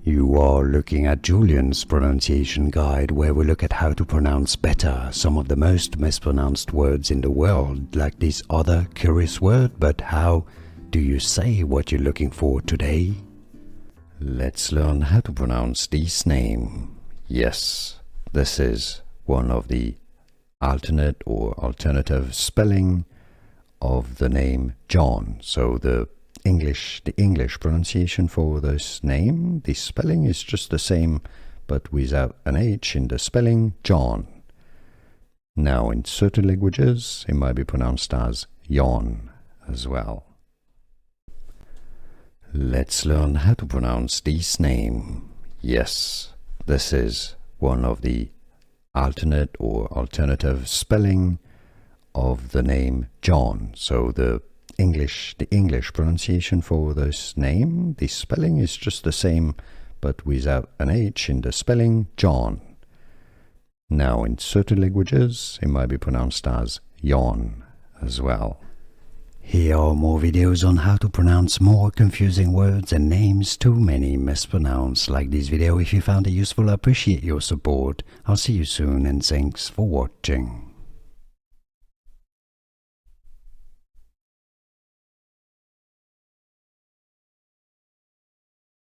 You are looking at Julian's pronunciation guide, where we look at how to pronounce better some of the most mispronounced words in the world, like this other curious word. But how do you say what you're looking for today? Let's learn how to pronounce this name. Yes, this is one of the alternate or alternative spelling of the name John. So the English pronunciation for this name, the spelling is just the same, but without an H in the spelling, John. Now, in certain languages, it might be pronounced as Jon as well. Let's learn how to pronounce this name. Yes, this is one of the alternate or alternative spelling of the name John. So the English pronunciation for this name, the spelling is just the same, but without an H in the spelling, John. Now, in certain languages, it might be pronounced as Jon as well. Here are more videos on how to pronounce more confusing words and names too many mispronounced. Like this video if you found it useful. I appreciate your support. I'll see you soon and thanks for watching.